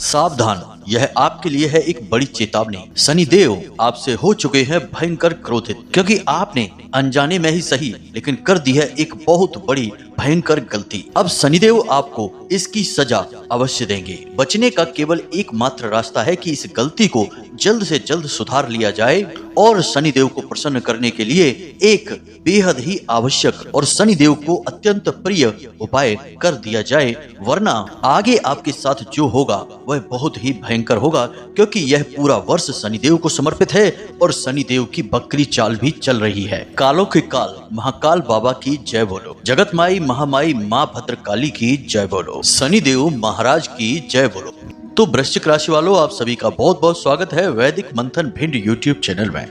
सावधान, यह आपके लिए है एक बड़ी चेतावनी। शनिदेव आपसे हो चुके हैं भयंकर क्रोधित, क्योंकि आपने अनजाने में ही सही लेकिन कर दी है एक बहुत बड़ी भयंकर गलती। अब शनिदेव आपको इसकी सजा अवश्य देंगे। बचने का केवल एकमात्र रास्ता है कि इस गलती को जल्द से जल्द सुधार लिया जाए और शनिदेव को प्रसन्न करने के लिए एक बेहद ही आवश्यक और शनिदेव को अत्यंत प्रिय उपाय कर दिया जाए, वरना आगे आपके साथ जो होगा वह बहुत ही भयंकर होगा, क्योंकि यह पूरा वर्ष शनिदेव को समर्पित है और शनिदेव की बकरी चाल भी चल रही है। कालों के काल महाकाल बाबा की जय बोलो, जगत माई महामाई माँ भद्रकाली की जय बोलो, शनिदेव महाराज की जय बोलो। तो वृश्चिक राशि वालों, आप सभी का बहुत बहुत स्वागत है वैदिक मंथन भिंड यूट्यूब चैनल में।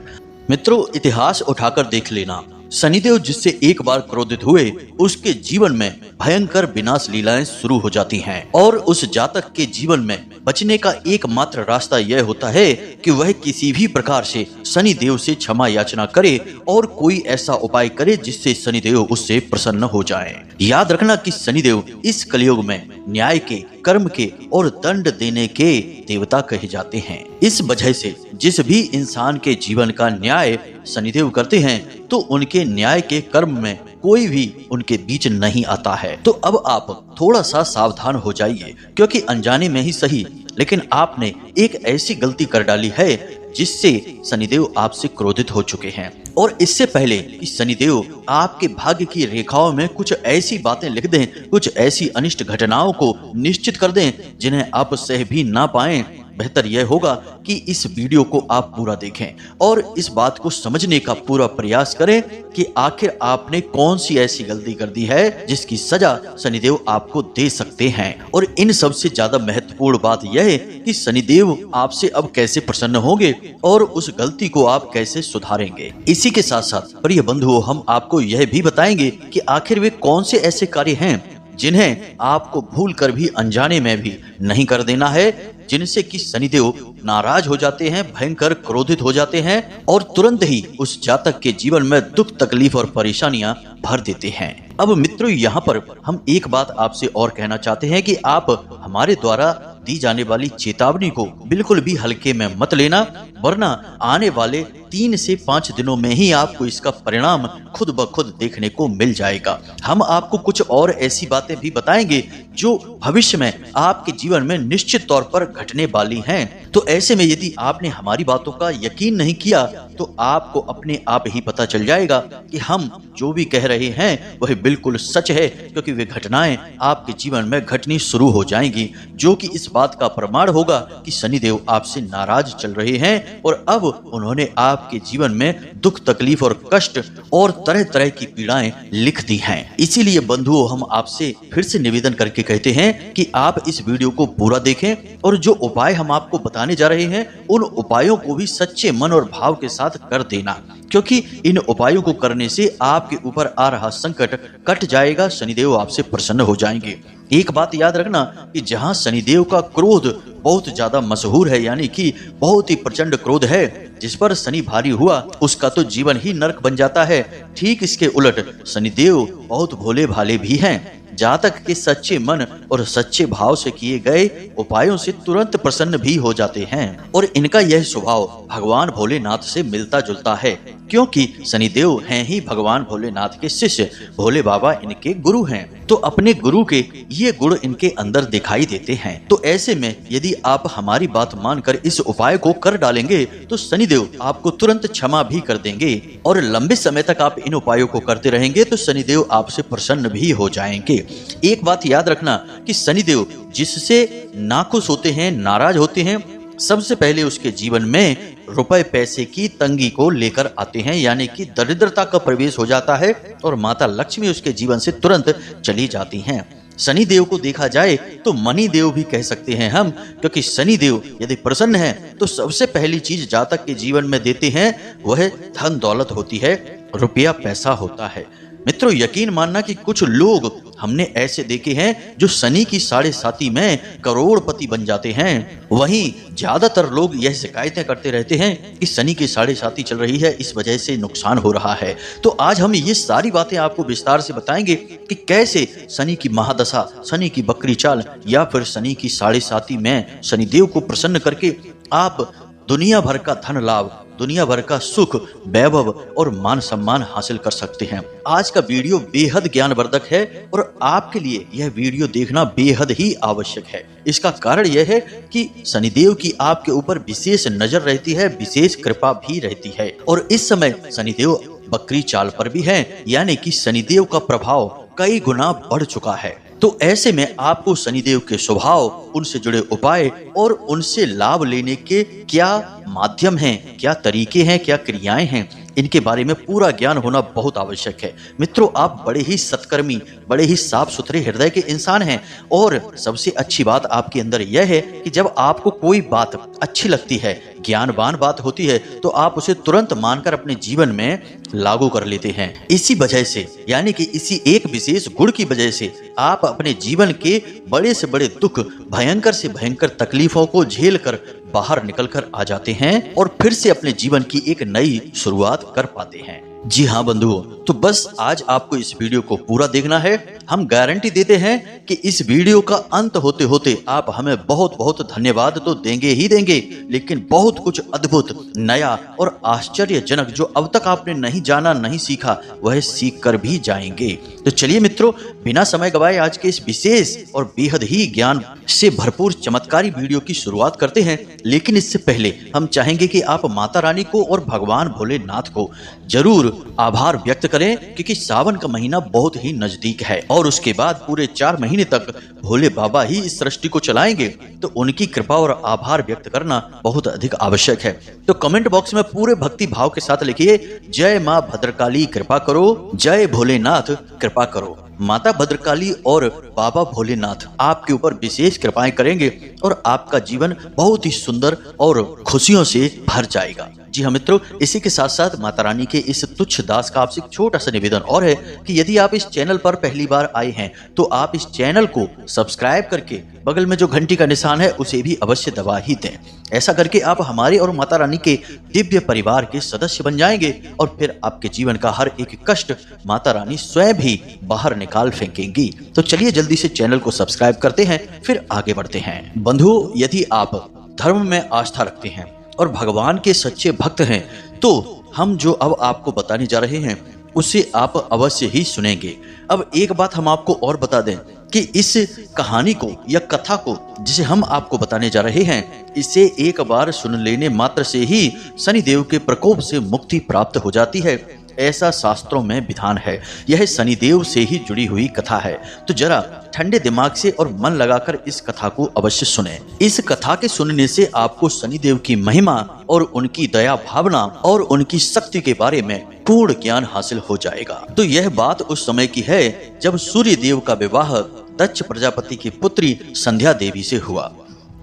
मित्रों, इतिहास उठाकर देख लेना, शनिदेव जिससे एक बार क्रोधित हुए उसके जीवन में भयंकर विनाश लीलाएं शुरू हो जाती हैं और उस जातक के जीवन में बचने का एकमात्र रास्ता यह होता है कि वह किसी भी प्रकार से शनिदेव से क्षमा याचना करे और कोई ऐसा उपाय करे जिससे शनिदेव उससे प्रसन्न हो जाएं। याद रखना कि शनिदेव इस कलयुग में न्याय के, कर्म के और दंड देने के देवता कहे जाते हैं। इस वजह से जिस भी इंसान के जीवन का न्याय शनिदेव करते हैं तो उनके न्याय के कर्म में कोई भी उनके बीच नहीं आता है। तो अब आप थोड़ा सा सावधान हो जाइए, क्योंकि अनजाने में ही सही लेकिन आपने एक ऐसी गलती कर डाली है जिससे शनिदेव आपसे क्रोधित हो चुके हैं। और इससे पहले कि शनिदेव आपके भाग्य की रेखाओं में कुछ ऐसी बातें लिख दें, कुछ ऐसी अनिष्ट घटनाओं को निश्चित कर दें जिन्हें आप सह भी ना पाएं, बेहतर यह होगा कि इस वीडियो को आप पूरा देखें और इस बात को समझने का पूरा प्रयास करें कि आखिर आपने कौन सी ऐसी गलती कर दी है जिसकी सजा शनिदेव आपको दे सकते हैं। और इन सबसे ज्यादा महत्वपूर्ण बात यह है कि शनिदेव आपसे अब कैसे प्रसन्न होंगे और उस गलती को आप कैसे सुधारेंगे। इसी के साथ साथ प्रिय बंधुओं, हम आपको यह भी बताएंगे कि आखिर वे कौन से ऐसे कार्य हैं जिन्हें आपको भूल कर भी अनजाने में भी नहीं कर देना है, जिनसे कि शनिदेव नाराज हो जाते हैं, भयंकर क्रोधित हो जाते हैं और तुरंत ही उस जातक के जीवन में दुख, तकलीफ और परेशानियां भर देते हैं। अब मित्रों, यहाँ पर हम एक बात आपसे और कहना चाहते हैं कि आप हमारे द्वारा दी जाने वाली चेतावनी को बिल्कुल भी हल्के में मत लेना, वरना आने वाले 3 से 5 दिनों में ही आपको इसका परिणाम खुद ब खुद देखने को मिल जाएगा। हम आपको कुछ और ऐसी बातें भी बताएंगे जो भविष्य में आपके जीवन में निश्चित तौर पर घटने वाली हैं। तो ऐसे में यदि आपने हमारी बातों का यकीन नहीं किया तो आपको अपने आप ही पता चल जाएगा कि हम जो भी कह रहे हैं वह बिल्कुल सच है, क्योंकि वे घटनाएं आपके जीवन में घटनी शुरू हो जाएंगी, जो कि इस बात का प्रमाण होगा कि शनिदेव आपसे नाराज चल रहे हैं और अब उन्होंने आपके जीवन में दुख, तकलीफ और कष्ट और तरह तरह की पीड़ाएं लिख दी हैं। इसीलिए बंधुओं, हम आपसे फिर से निवेदन करके कहते हैं कि आप इस वीडियो को पूरा देखें और जो उपाय हम आपको बताने जा रहे हैं उन उपायों को भी सच्चे मन और भाव के साथ कर देना, क्योंकि इन उपायों को करने से आपके ऊपर आ रहा संकट कट जाएगा, शनिदेव आपसे प्रसन्न हो जाएंगे। एक बात याद रखना कि जहां शनिदेव का क्रोध बहुत ज्यादा मशहूर है, यानी कि बहुत ही प्रचंड क्रोध है, जिस पर शनि भारी हुआ उसका तो जीवन ही नरक बन जाता है। ठीक इसके उलट शनिदेव बहुत भोले भाले भी हैं। जातक के सच्चे मन और सच्चे भाव से किए गए उपायों से तुरंत प्रसन्न भी हो जाते हैं और इनका यह स्वभाव भगवान भोलेनाथ से मिलता जुलता है, क्योंकि शनिदेव हैं ही भगवान भोलेनाथ के शिष्य, भोले बाबा इनके गुरु हैं, तो अपने गुरु के ये गुण इनके अंदर दिखाई देते हैं। तो ऐसे में यदि आप हमारी बात मानकर इस उपाय को कर डालेंगे तो शनिदेव आपको तुरंत क्षमा भी कर देंगे और लंबे समय तक आप इन उपायों को करते रहेंगे तो शनिदेव आपसे प्रसन्न भी हो जाएंगे। एक बात याद रखना कि शनिदेव जिससे नाखुश होते हैं, नाराज होते हैं, सबसे पहले उसके जीवन में रुपए पैसे की तंगी को लेकर आते हैं, यानी कि दरिद्रता का प्रवेश हो जाता है और माता लक्ष्मी उसके जीवन से तुरंत चली जाती हैं। शनि देव को देखा जाए तो मनी देव भी कह सकते हैं हम, क्योंकि शनि देव यदि प्रसन्न है तो सबसे पहली चीज जातक के जीवन में देते हैं वह धन दौलत होती है, रुपया पैसा होता है। मित्रों, यकीन मानना कि कुछ लोग हमने ऐसे देखे हैं जो शनि की 7.5 में करोड़पति बन जाते हैं। वहीं ज्यादातर लोग यह शिकायतें करते रहते हैं कि शनि की 7.5 चल रही है, इस वजह से नुकसान हो रहा है। तो आज हम ये सारी बातें आपको विस्तार से बताएंगे कि कैसे शनि की महादशा, शनि की बकरी चाल या फिर शनि की 7.5 में शनिदेव को प्रसन्न करके आप दुनिया भर का धन लाभ, दुनिया भर का सुख, वैभव और मान सम्मान हासिल कर सकते हैं। आज का वीडियो बेहद ज्ञानवर्धक है और आपके लिए यह वीडियो देखना बेहद ही आवश्यक है। इसका कारण यह है कि शनिदेव की आपके ऊपर विशेष नजर रहती है, विशेष कृपा भी रहती है और इस समय शनिदेव बकरी चाल पर भी है, यानी कि शनिदेव का प्रभाव कई गुना बढ़ चुका है। तो ऐसे में आपको शनिदेव के स्वभाव, उनसे जुड़े उपाय और उनसे लाभ लेने के क्या माध्यम हैं, क्या तरीके हैं, क्या क्रियाएं हैं, इनके बारे में पूरा ज्ञान होना बहुत आवश्यक है। मित्रों, आप बड़े ही सत्कर्मी, बड़े ही साफ सुथरे हृदय के इंसान हैं और सबसे अच्छी बात आपके अंदर यह है कि जब आपको कोई बात अच्छी लगती है, ज्ञानवान बात होती है, तो आप उसे तुरंत मानकर अपने जीवन में लागू कर लेते हैं। इसी वजह से, यानी कि इसी एक विशेष गुण की वजह से आप अपने जीवन के बड़े से बड़े दुख, भयंकर से भयंकर तकलीफों को झेल कर बाहर निकलकर आ जाते हैं और फिर से अपने जीवन की एक नई शुरुआत कर पाते हैं। जी हाँ बंधुओं, तो बस आज आपको इस वीडियो को पूरा देखना है। हम गारंटी देते हैं कि इस वीडियो का अंत होते होते आप हमें बहुत बहुत धन्यवाद तो देंगे ही देंगे, लेकिन बहुत कुछ अद्भुत, नया और आश्चर्यजनक जो अब तक आपने नहीं जाना, नहीं सीखा, वह सीख कर भी जाएंगे। तो चलिए मित्रों, बिना समय गवाए आज के इस विशेष और बेहद ही ज्ञान से भरपूर चमत्कारी वीडियो की शुरुआत करते हैं। लेकिन इससे पहले हम चाहेंगे कि आप माता रानी को और भगवान भोलेनाथ को जरूर आभार व्यक्त करें, क्योंकि सावन का महीना बहुत ही नजदीक है और उसके बाद पूरे 4 महीने तक भोले बाबा ही इस सृष्टि को चलाएंगे। तो उनकी कृपा और आभार व्यक्त करना बहुत अधिक आवश्यक है। तो कमेंट बॉक्स में पूरे भक्ति भाव के साथ लिखिए, जय माँ भद्रकाली कृपा करो, जय भोलेनाथ कृपा करो। माता भद्रकाली और बाबा भोलेनाथ आपके ऊपर विशेष कृपाएं करेंगे और आपका जीवन बहुत ही सुंदर और खुशियों से भर जाएगा। जी हाँ मित्रों, इसी के साथ साथ माता रानी के इस तुच्छ दास का आपसे एक छोटा सा निवेदन और है कि यदि आप इस चैनल पर पहली बार आए हैं तो आप इस चैनल को सब्सक्राइब करके बगल में जो घंटी का निशान है उसे भी अवश्य दबा ही दें। ऐसा करके आप हमारे और माता रानी के दिव्य परिवार के सदस्य बन जाएंगे और फिर आपके जीवन का हर एक कष्ट माता रानी स्वयं भी बाहर निकाल फेंकेंगी। तो चलिए जल्दी से चैनल को सब्सक्राइब करते हैं, फिर आगे बढ़ते हैं। बंधुओं, यदि आप धर्म में आस्था रखते हैं और भगवान के सच्चे भक्त हैं तो हम जो अब आपको बताने जा रहे हैं उसे आप अवश्य ही सुनेंगे। अब एक बात हम आपको और बता दें कि इस कहानी को या कथा को जिसे हम आपको बताने जा रहे हैं, इसे एक बार सुन लेने मात्र से ही शनिदेव के प्रकोप से मुक्ति प्राप्त हो जाती है, ऐसा शास्त्रों में विधान है। यह शनिदेव से ही जुड़ी हुई कथा है। तो जरा ठंडे दिमाग से और मन लगाकर इस कथा को अवश्य सुने। इस कथा के सुनने से आपको शनिदेव की महिमा और उनकी दया भावना और उनकी शक्ति के बारे में पूर्ण ज्ञान हासिल हो जाएगा। तो यह बात उस समय की है जब सूर्य देव का विवाह दक्ष प्रजापति की पुत्री संध्या देवी से हुआ।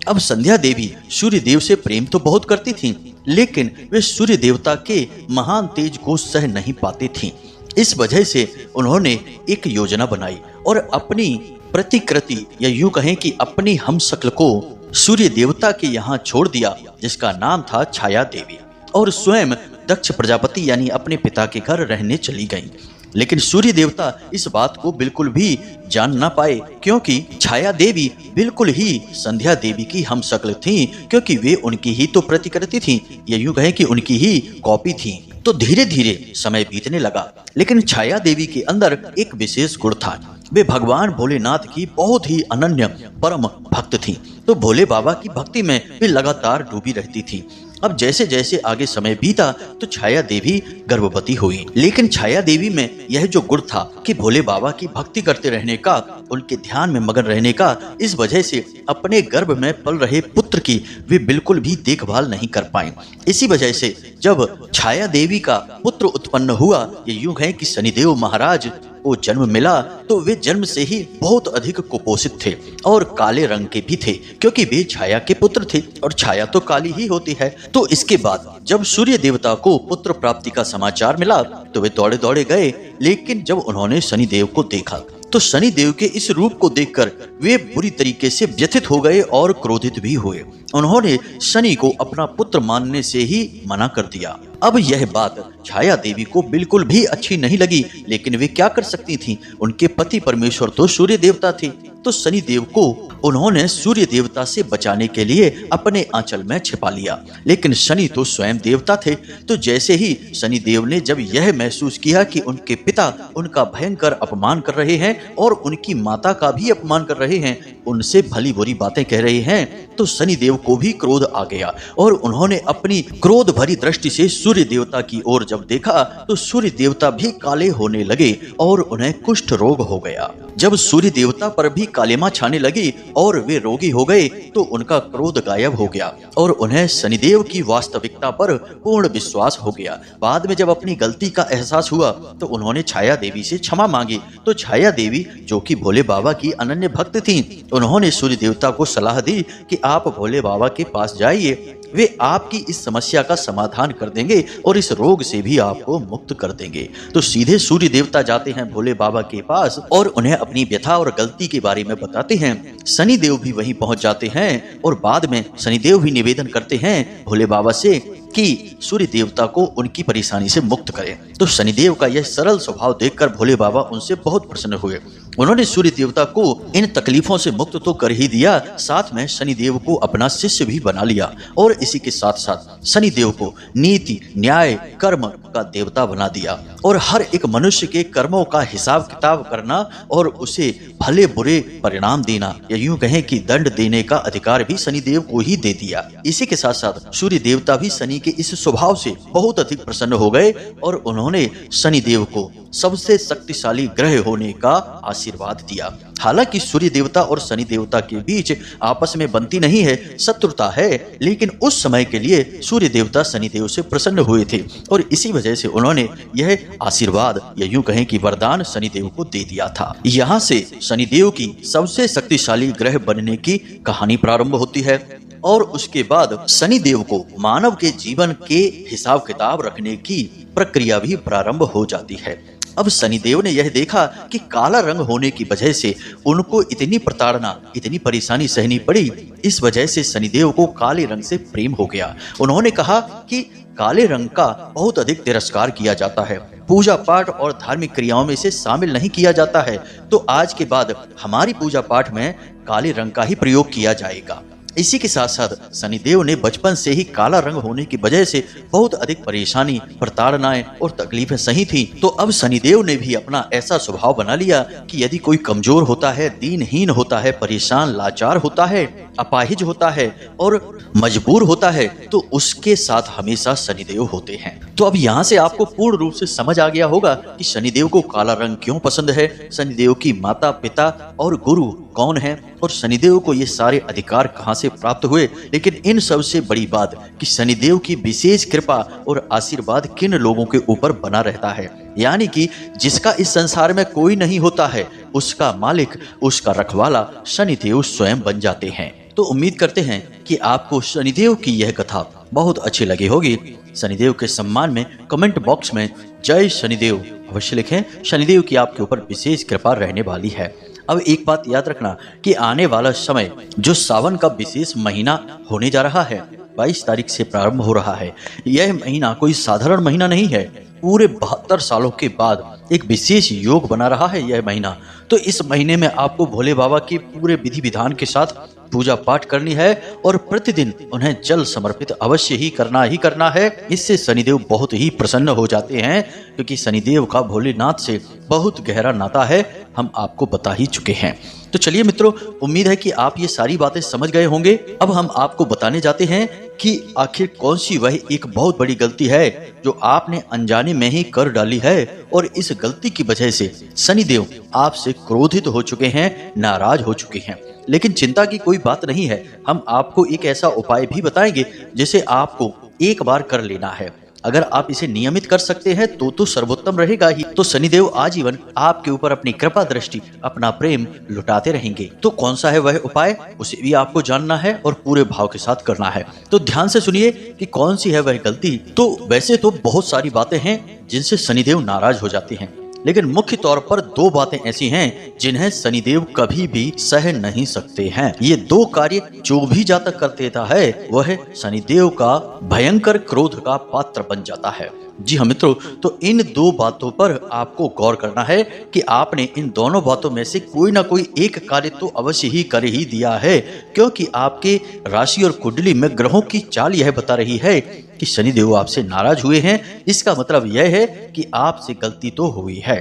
अब संध्या देवी सूर्य देव से प्रेम तो बहुत करती थीं, लेकिन वे सूर्य देवता के महान तेज को सह नहीं पाती थीं। इस वजह से उन्होंने एक योजना बनाई और अपनी प्रतिकृति या यूं कहें कि अपनी हमशक्ल को सूर्य देवता के यहाँ छोड़ दिया, जिसका नाम था छाया देवी, और स्वयं दक्ष प्रजापति यानी अपने पिता के घर रहने चली गईं। लेकिन सूर्य देवता इस बात को बिल्कुल भी जान ना पाए, क्योंकि छाया देवी बिल्कुल ही संध्या देवी की हमशक्ल थीं, क्योंकि वे उनकी ही तो प्रतिकृति थीं, या यूं कहें कि उनकी ही कॉपी थीं। तो धीरे धीरे समय बीतने लगा, लेकिन छाया देवी के अंदर एक विशेष गुण था। वे भगवान भोलेनाथ की बहुत ही अनन्य परम भक्त थीं। तो भोले बाबा की भक्ति में वे लगातार डूबी रहती थीं। अब जैसे जैसे आगे समय बीता तो छाया देवी गर्भवती हुई, लेकिन छाया देवी में यह जो गुण था कि भोले बाबा की भक्ति करते रहने का, उनके ध्यान में मगन रहने का, इस वजह से अपने गर्भ में पल रहे पुत्र की वे बिल्कुल भी देखभाल नहीं कर पाए। इसी वजह से जब छाया देवी का पुत्र उत्पन्न हुआ, ये यूं है कि शनिदेव महाराज को जन्म मिला, तो वे जन्म से ही बहुत अधिक कुपोषित थे और काले रंग के भी थे, क्योंकि वे छाया के पुत्र थे और छाया तो काली ही होती है। तो इसके बाद जब सूर्य देवता को पुत्र प्राप्ति का समाचार मिला, तो वे दौड़े दौड़े गए, लेकिन जब उन्होंने शनिदेव को देखा तो शनिदेव के इस रूप को देखकर वे बुरी तरीके से व्यथित हो गए और क्रोधित भी हुए। उन्होंने शनि को अपना पुत्र मानने से ही मना कर दिया। अब यह बात छाया देवी को बिल्कुल भी अच्छी नहीं लगी, लेकिन वे क्या कर सकती थीं? उनके पति परमेश्वर तो सूर्य देवता थे, तो शनि देव को उन्होंने सूर्य देवता से बचाने के लिए अपने आंचल में छिपा लिया। लेकिन शनि तो स्वयं देवता थे, तो जैसे ही शनि देव ने जब यह महसूस किया कि उनके पिता उनका भयंकर अपमान कर रहे हैं और उनकी माता का भी अपमान कर रहे हैं, उनसे भली बुरी बातें कह रहे हैं, तो शनि देव को भी क्रोध आ गया और उन्होंने अपनी क्रोध भरी दृष्टि से सूर्य देवता की ओर जब देखा तो सूर्य देवता भी काले होने लगे और उन्हें कुष्ठ रोग हो गया। जब सूर्य देवता पर भी कालिमा छाने लगी और वे रोगी हो गए तो उनका क्रोध गायब हो गया और उन्हें शनिदेव की वास्तविकता पर पूर्ण विश्वास हो गया। बाद में जब अपनी गलती का एहसास हुआ तो उन्होंने छाया देवी से क्षमा मांगी। तो छाया देवी, जो कि भोले बाबा की अनन्य भक्त थीं, उन्होंने सूर्य देवता को सलाह दी कि आप भोले बाबा के पास जाइए, वे आपकी इस समस्या का समाधान कर देंगे और इस रोग से भी आपको मुक्त कर देंगे। तो सीधे सूर्य देवता जाते हैं भोले बाबा के पास और उन्हें अपनी व्यथा और गलती के बारे में बताते हैं। शनिदेव भी वहीं पहुंच जाते हैं और बाद में शनिदेव भी निवेदन करते हैं भोले बाबा से कि सूर्य देवता को उनकी परेशानी से मुक्त करें। तो शनिदेव का यह सरल स्वभाव देखकर भोले बाबा उनसे बहुत प्रसन्न हुए। उन्होंने सूर्य देवता को इन तकलीफों से मुक्त तो कर ही दिया, साथ में शनिदेव को अपना शिष्य भी बना लिया और इसी के साथ साथ शनिदेव को नीति, न्याय, कर्म का देवता बना दिया और हर एक मनुष्य के कर्मों का हिसाब किताब करना और उसे भले बुरे परिणाम देना, या यूं कहें कि दंड देने का अधिकार भी शनिदेव को ही दे दिया। इसी के साथ साथ सूर्य देवता भी शनि के इस स्वभाव से बहुत अधिक प्रसन्न हो गए और उन्होंने शनिदेव को सबसे शक्तिशाली ग्रह होने का आशीर्वाद दिया। हालांकि सूर्य देवता और शनि देवता के बीच आपस में बनती नहीं है, शत्रुता है, लेकिन उस समय के लिए सूर्य देवता शनिदेव से प्रसन्न हुए थे और इसी वजह से उन्होंने यह आशीर्वाद या यूं कहें कि वरदान शनिदेव को दे दिया था। यहाँ से शनिदेव की सबसे शक्तिशाली ग्रह बनने की कहानी प्रारंभ होती है और उसके बाद शनिदेव को मानव के जीवन के हिसाब किताब रखने की प्रक्रिया भी प्रारंभ हो जाती है। अब शनिदेव ने यह देखा कि काला रंग होने की वजह से उनको इतनी प्रताड़ना, इतनी परेशानी सहनी पड़ी। इस वजह से शनिदेव को काले रंग से प्रेम हो गया। उन्होंने कहा कि काले रंग का बहुत अधिक तिरस्कार किया जाता है, पूजा पाठ और धार्मिक क्रियाओं में इसे शामिल नहीं किया जाता है, तो आज के बाद हमारी पूजा पाठ में काले रंग का ही प्रयोग किया जाएगा। इसी के साथ साथ शनिदेव ने बचपन से ही काला रंग होने की वजह से बहुत अधिक परेशानी, प्रताड़नाएं और तकलीफें सही थी। तो अब शनिदेव ने भी अपना ऐसा स्वभाव बना लिया कि यदि कोई कमजोर होता है, दीनहीन होता है, परेशान लाचार होता है, अपाहिज होता है और मजबूर होता है, तो उसके साथ हमेशा शनिदेव होते हैं। तो अब यहाँ से आपको पूर्ण रूप से समझ आ गया होगा कि शनिदेव को काला रंग क्यों पसंद है, शनिदेव की माता, पिता और गुरु कौन है और शनिदेव को ये सारे अधिकार कहाँ से प्राप्त हुए। लेकिन इन सबसे बड़ी बात कि शनिदेव की विशेष कृपा और आशीर्वाद किन लोगों के ऊपर बना रहता है, यानी कि जिसका इस संसार में कोई नहीं होता है, उसका मालिक, उसका रखवाला शनिदेव स्वयं बन जाते हैं। तो उम्मीद करते हैं कि आपको शनिदेव की यह कथा बहुत अच्छी लगी होगी। शनिदेव के सम्मान में कमेंट बॉक्स में जय शनिदेव अवश्य लिखें। शनिदेव की आपके ऊपर विशेष कृपा रहने वाली है। अब एक बात याद रखना कि आने वाला समय जो सावन का विशेष महीना होने जा रहा है, 22 तारीख से प्रारंभ हो रहा है। यह महीना कोई साधारण महीना नहीं है। पूरे 72 सालों के बाद एक विशेष योग बना रहा है यह महीना। तो इस महीने में आपको भोले बाबा की पूरे विधि विधान के साथ पूजा पाठ करनी है और प्रतिदिन उन्हें जल समर्पित अवश्य ही करना है। इससे शनिदेव बहुत ही प्रसन्न हो जाते हैं, क्योंकि शनिदेव का भोलेनाथ से बहुत गहरा नाता है, हम आपको बता ही चुके हैं। तो चलिए मित्रों, उम्मीद है कि आप ये सारी बातें समझ गए होंगे। अब हम आपको बताने जाते हैं कि आखिर कौन सी वह एक बहुत बड़ी गलती है जो आपने अनजाने में ही कर डाली है और इस गलती की वजह से शनिदेव आपसे क्रोधित हो चुके हैं, नाराज हो चुके हैं। लेकिन चिंता की कोई बात नहीं है, हम आपको एक ऐसा उपाय भी बताएंगे जिसे आपको एक बार कर लेना है। अगर आप इसे नियमित कर सकते हैं तो सर्वोत्तम रहेगा ही। तो शनिदेव आजीवन आपके ऊपर अपनी कृपा दृष्टि, अपना प्रेम लुटाते रहेंगे। तो कौन सा है वह उपाय, उसे भी आपको जानना है और पूरे भाव के साथ करना है। तो ध्यान से सुनिए कि कौन सी है वह गलती। तो वैसे तो बहुत सारी बातें हैं जिनसे शनिदेव नाराज हो जाते हैं, लेकिन मुख्य तौर पर 2 बातें ऐसी हैं जिन्हें शनिदेव कभी भी सह नहीं सकते हैं। ये 2 कार्य जो भी जातक कर देता है वह शनिदेव का भयंकर क्रोध का पात्र बन जाता है। जी हाँ मित्रों, तो इन 2 बातों पर आपको गौर करना है कि आपने इन दोनों बातों में से कोई ना कोई एक कार्य तो अवश्य ही कर ही दिया है, क्योंकि आपके राशि और कुंडली में ग्रहों की चाल यह बता रही है कि शनिदेव आपसे नाराज हुए हैं। इसका मतलब यह है कि आपसे गलती तो हुई है।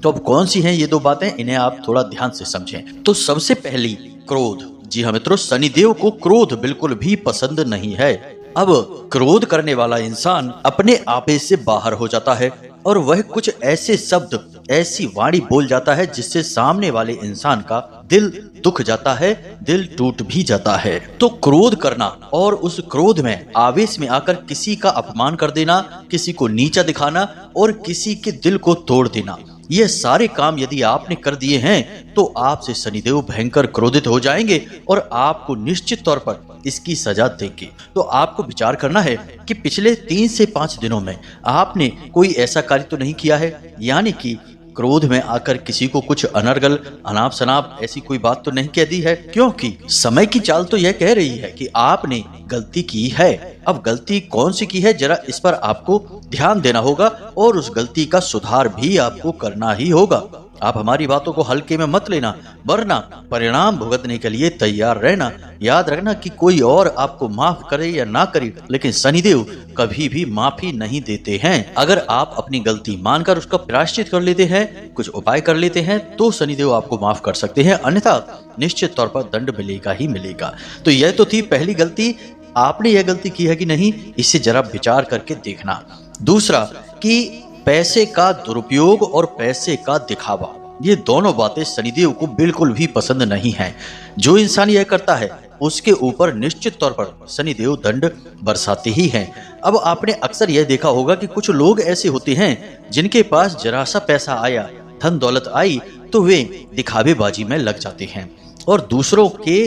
तो अब कौन सी हैं ये 2 बातें, इन्हें आप थोड़ा ध्यान से समझें। तो सबसे पहली क्रोध। जी हाँ मित्रों, शनिदेव को क्रोध बिल्कुल भी पसंद नहीं है। अब क्रोध करने वाला इंसान अपने आपे से बाहर हो जाता है और वह कुछ ऐसे शब्द, ऐसी वाणी बोल जाता है जिससे सामने वाले इंसान का दिल दुख जाता है, दिल टूट भी जाता है। तो क्रोध करना और उस क्रोध में आवेश में आकर किसी का अपमान कर देना, किसी को नीचा दिखाना और किसी के दिल को तोड़ देना, ये सारे काम यदि आपने कर दिए हैं तो आपसे शनिदेव भयंकर क्रोधित हो जाएंगे और आपको निश्चित तौर पर इसकी सजा देंगे। तो आपको विचार करना है कि पिछले 3 से 5 दिनों में आपने कोई ऐसा कार्य तो नहीं किया है, यानी कि क्रोध में आकर किसी को कुछ अनर्गल, अनाप शनाप ऐसी कोई बात तो नहीं कह दी है, क्योंकि समय की चाल तो यह कह रही है कि आपने गलती की है। अब गलती कौन सी की है, जरा इस पर आपको ध्यान देना होगा और उस गलती का सुधार भी आपको करना ही होगा। आप हमारी बातों को हल्के में मत लेना, वरना परिणाम भुगतने के लिए तैयार रहना। याद रखना कि कोई और आपको माफ करे या ना करे, लेकिन शनिदेव कभी भी माफी नहीं देते हैं। अगर आप अपनी गलती मानकर उसका प्रायश्चित कर लेते हैं, कुछ उपाय कर लेते हैं, तो शनिदेव आपको माफ कर सकते हैं, अन्यथा निश्चित तौर पर दंड मिलेगा ही मिलेगा। तो यह तो थी पहली गलती। आपने यह गलती की है कि नहीं, इससे जरा विचार करके देखना। दूसरा कि पैसे का दुरुपयोग और पैसे का दिखावा, ये दोनों बातें शनिदेव को बिल्कुल भी पसंद नहीं है। जो इंसान यह करता है उसके ऊपर निश्चित तौर पर शनिदेव दंड बरसाते ही हैं। अब आपने अक्सर यह देखा होगा कि कुछ लोग ऐसे होते हैं जिनके पास जरा सा पैसा आया, धन दौलत आई, तो वे दिखावेबाजी में लग जाते हैं और दूसरों के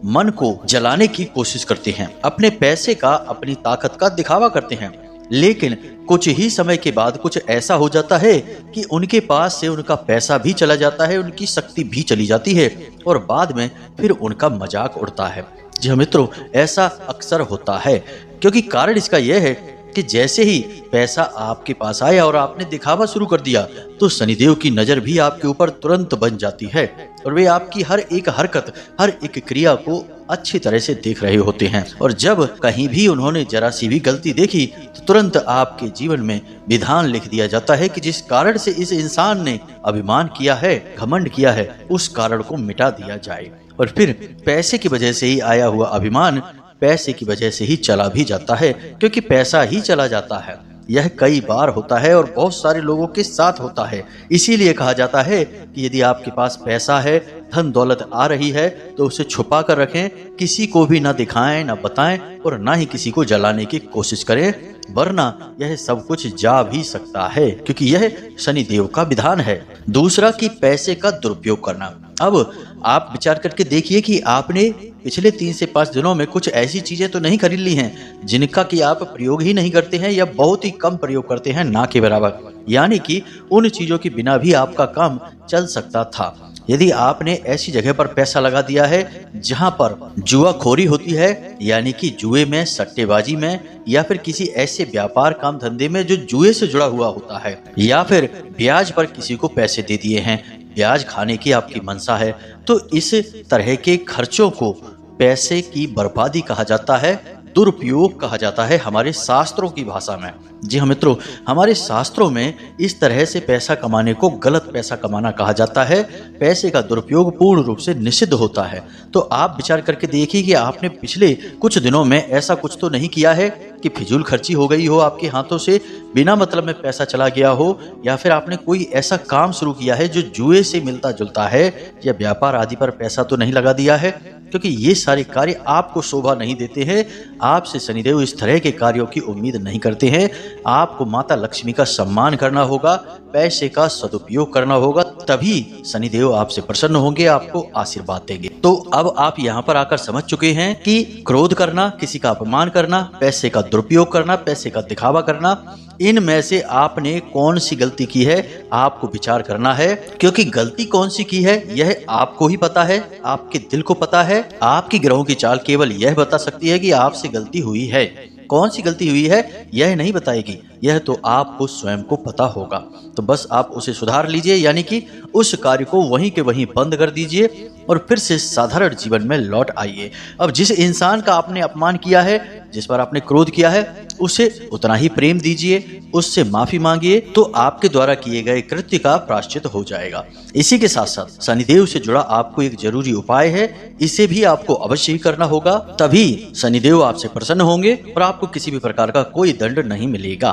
मन को जलाने की कोशिश करते हैं, अपने पैसे का, अपनी ताकत का दिखावा करते हैं। लेकिन कुछ ही समय के बाद कुछ ऐसा हो जाता है कि उनके पास से उनका पैसा भी चला जाता है, उनकी शक्ति भी चली जाती है और बाद में फिर उनका मजाक उड़ता है। जी मित्रों, ऐसा अक्सर होता है, क्योंकि कारण इसका यह है कि जैसे ही पैसा आपके पास आया और आपने दिखावा शुरू कर दिया, तो शनिदेव की नजर भी आपके ऊपर तुरंत बन जाती है और वे आपकी हर एक हरकत, हर एक क्रिया को अच्छी तरह से देख रहे होते हैं। और जब कहीं भी उन्होंने जरा सी भी गलती देखी तो तुरंत आपके जीवन में विधान लिख दिया जाता है कि जिस कारण से इस इंसान ने अभिमान किया है, घमंड किया है, उस कारण को मिटा दिया जाए। और फिर पैसे की वजह से ही आया हुआ अभिमान पैसे की वजह से ही चला भी जाता है, क्योंकि पैसा ही चला जाता है। यह कई बार होता है और बहुत सारे लोगों के साथ होता है। इसीलिए कहा जाता है कि यदि आपके पास पैसा है, धन दौलत आ रही है, तो उसे छुपा कर रखें, किसी को भी ना दिखाएं, ना बताएं और ना ही किसी को जलाने की कोशिश करें, वरना यह सब कुछ जा भी सकता है, क्योंकि यह शनिदेव का विधान है। दूसरा कि पैसे का दुरुपयोग करना। अब आप विचार करके देखिए कि आपने पिछले 3 से 5 दिनों में कुछ ऐसी चीजें तो नहीं खरीद ली हैं जिनका कि आप प्रयोग ही नहीं करते हैं या बहुत ही कम प्रयोग करते हैं, ना के बराबर। यानी कि उन चीजों के बिना भी आपका काम चल सकता था। यदि आपने ऐसी जगह पर पैसा लगा दिया है जहां पर जुआखोरी होती है, यानी कि जुए में, सट्टेबाजी में, या फिर किसी ऐसे व्यापार काम धंधे में जो जुए से जुड़ा हुआ होता है, या फिर ब्याज पर किसी को पैसे दे दिए हैं, ब्याज खाने की आपकी मनसा है, तो इस तरह के खर्चों को पैसे की बर्बादी कहा जाता है, दुरुपयोग कहा जाता है हमारे शास्त्रों की भाषा में। जी हाँ मित्रों, हमारे शास्त्रों में इस तरह से पैसा कमाने को गलत पैसा कमाना कहा जाता है। पैसे का दुरुपयोग पूर्ण रूप से निषिद्ध होता है। तो आप विचार करके देखिए कि आपने पिछले कुछ दिनों में ऐसा कुछ तो नहीं किया है कि फिजूल खर्ची हो गई हो, आपके हाथों से बिना मतलब में पैसा चला गया हो, या फिर आपने कोई ऐसा काम शुरू किया है जो जुए से मिलता जुलता है, या व्यापार आदि पर पैसा तो नहीं लगा दिया है। क्योंकि ये सारे कार्य आपको शोभा नहीं देते हैं। आपसे शनिदेव इस तरह के कार्यों की उम्मीद नहीं करते हैं। आपको माता लक्ष्मी का सम्मान करना होगा, पैसे का सदुपयोग करना होगा, तभी शनिदेव आपसे प्रसन्न होंगे, आपको आशीर्वाद देंगे। तो अब आप यहाँ पर आकर समझ चुके हैं कि क्रोध करना, किसी का अपमान करना, पैसे का दुरुपयोग करना, पैसे का दिखावा करना, इनमें से आपने कौन सी गलती की है आपको विचार करना है। क्योंकि गलती कौन सी की है यह आपको ही पता है, आपके दिल को पता है। आपकी ग्रहों की चाल केवल यह बता सकती है कि आपसे गलती हुई है। कौन सी गलती हुई है यह नहीं बताएगी, यह तो आपको स्वयं को पता होगा। तो बस आप उसे सुधार लीजिए, यानी कि उस कार्य को वहीं के वहीं बंद कर दीजिए और फिर से साधारण जीवन में लौट आइए। अब जिस इंसान का आपने अपमान किया है, जिस पर आपने क्रोध किया है, उसे उतना ही प्रेम दीजिए, उससे माफी मांगिए, तो आपके द्वारा किए गए कृत्य का प्रायश्चित हो जाएगा। इसी के साथ साथ शनिदेव से जुड़ा आपको एक जरूरी उपाय है, इसे भी आपको अवश्य ही करना होगा, तभी शनिदेव आपसे प्रसन्न होंगे और आपको किसी भी प्रकार का कोई दंड नहीं मिलेगा।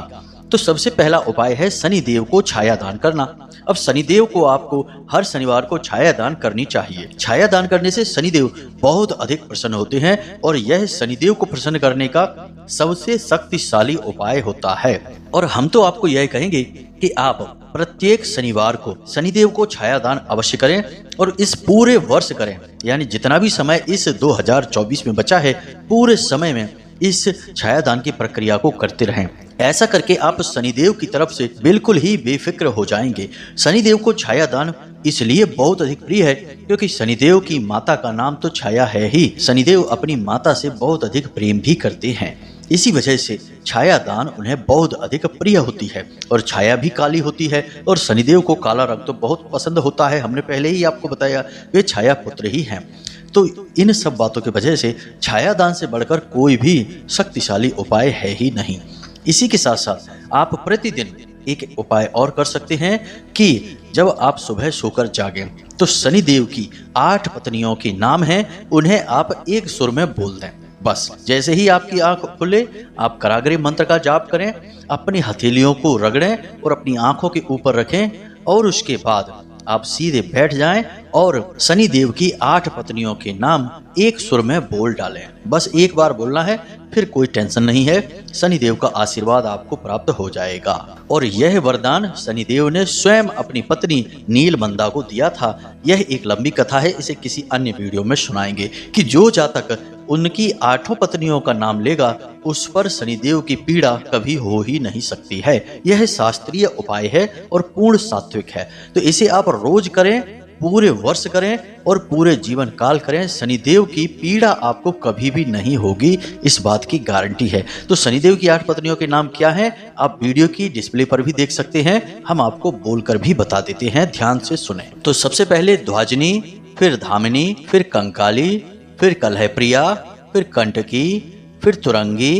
तो सबसे पहला उपाय है शनिदेव को छाया दान करना। अब शनिदेव को आपको हर शनिवार को छाया दान करनी चाहिए। छाया दान करने से शनिदेव बहुत अधिक प्रसन्न होते हैं और यह शनिदेव को प्रसन्न करने का सबसे शक्तिशाली उपाय होता है। और हम तो आपको यह कहेंगे कि आप प्रत्येक शनिवार को शनिदेव को छाया दान अवश्य करें और इस पूरे वर्ष करें, यानी जितना भी समय इस 2024 में बचा है, पूरे समय में इस छाया दान की प्रक्रिया को करते रहें। ऐसा करके आप शनिदेव की तरफ से बिल्कुल ही बेफिक्र हो जाएंगे। शनिदेव को छाया दान इसलिए बहुत अधिक प्रिय है क्योंकि शनिदेव की माता का नाम तो छाया है ही। शनिदेव अपनी माता से बहुत अधिक प्रेम भी करते हैं, इसी वजह से छाया दान उन्हें बहुत अधिक प्रिय होती है। और छाया भी काली होती है और शनिदेव को काला रंग तो बहुत पसंद होता है। हमने पहले ही आपको बताया वे छाया पुत्र ही हैं। तो इन सब बातों की वजह से छाया दान से बढ़कर कोई भी शक्तिशाली उपाय है ही नहीं। इसी के साथ साथ आप प्रतिदिन एक उपाय और कर सकते हैं कि जब आप सुबह सोकर जागें तो शनिदेव की 8 पत्नियों के नाम हैं, उन्हें आप एक सुर में बोल दें। बस जैसे ही आपकी आंख खुले, आप कराग्रे मंत्र का जाप करें, अपनी हथेलियों को रगड़ें और अपनी आंखों के ऊपर रखें और उसके बाद आप सीधे बैठ जाएं और शनिदेव की 8 पत्नियों के नाम एक सुर में बोल डालें। बस एक बार बोलना है, फिर कोई टेंशन नहीं है, शनिदेव का आशीर्वाद आपको प्राप्त हो जाएगा। और यह वरदान शनिदेव ने स्वयं अपनी पत्नी नीलमंदा को दिया था। यह एक लंबी कथा है, इसे किसी अन्य वीडियो में सुनाएंगे कि जो जातक उनकी 8 पत्नियों का नाम लेगा उस पर शनिदेव की पीड़ा कभी हो ही नहीं सकती है। यह शास्त्रीय उपाय है और पूर्ण सात्विक है। तो इसे आप रोज करें, पूरे वर्ष करें और पूरे जीवन काल करें। शनिदेव की पीड़ा आपको कभी भी नहीं होगी, इस बात की गारंटी है। तो शनिदेव की 8 पत्नियों के नाम क्या हैं आप वीडियो की डिस्प्ले पर भी देख सकते हैं, हम आपको बोलकर भी बता देते हैं, ध्यान से सुने। तो सबसे पहले ध्वजनी, फिर धामिनी, फिर कंकाली, फिर कलहप्रिया, फिर कंटकी, फिर तुरंगी,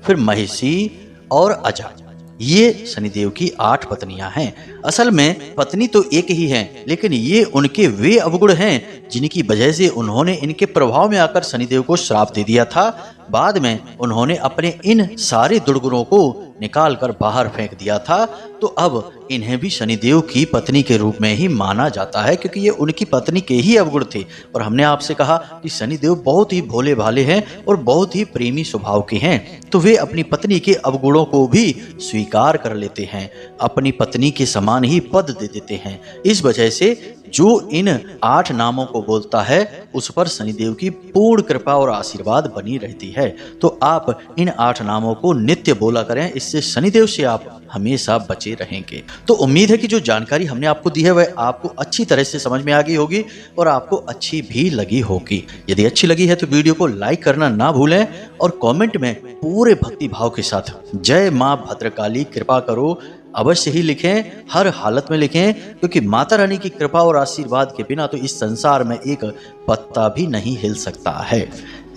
फिर महिषी और अजा। ये शनिदेव की 8 पत्नियां हैं। असल में पत्नी तो एक ही है, लेकिन ये उनके वे अवगुण हैं जिनकी वजह से उन्होंने इनके प्रभाव में आकर शनिदेव को श्राप दे दिया था। बाद में उन्होंने अपने इन सारे दुर्गुणों को निकाल कर बाहर फेंक दिया था। तो अब इन्हें भी शनिदेव की पत्नी के रूप में ही माना जाता है, क्योंकि ये उनकी पत्नी के ही अवगुण थे। और हमने आपसे कहा कि शनिदेव बहुत ही भोले भाले हैं और बहुत ही प्रेमी स्वभाव के हैं, तो वे अपनी पत्नी के अवगुणों को भी स्वीकार कर लेते हैं, अपनी पत्नी के समान ही पद दे देते हैं। इस वजह से जो इन 8 नामों को बोलता है उस पर शनिदेव की पूर्ण कृपा और आशीर्वाद बनी रहती है। तो आप इन 8 नामों को नित्य बोला करें, इससे शनिदेव से आप हमेशा बचे रहेंगे। तो उम्मीद है कि जो जानकारी हमने आपको दी है वह आपको अच्छी तरह से समझ में आ गई होगी और आपको अच्छी भी लगी होगी। यदि अच्छी लगी है तो वीडियो को लाइक करना ना भूलें और कमेंट में पूरे भक्ति भाव के साथ जय मां भद्रकाली कृपा करो अवश्य ही लिखें, हर हालत में लिखें, क्योंकि माता रानी की कृपा और आशीर्वाद के बिना तो इस संसार में एक पत्ता भी नहीं हिल सकता है।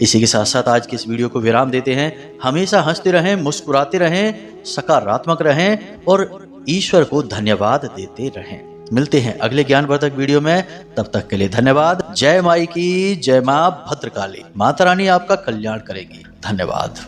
इसी के साथ साथ आज की इस वीडियो को विराम देते हैं। हमेशा हंसते रहें, मुस्कुराते रहें, सकारात्मक रहें और ईश्वर को धन्यवाद देते रहें। मिलते हैं अगले ज्ञानवर्धक वीडियो में, तब तक के लिए धन्यवाद। जय माई की जय, मां भद्रकाली। माता रानी आपका कल्याण करेगी। धन्यवाद।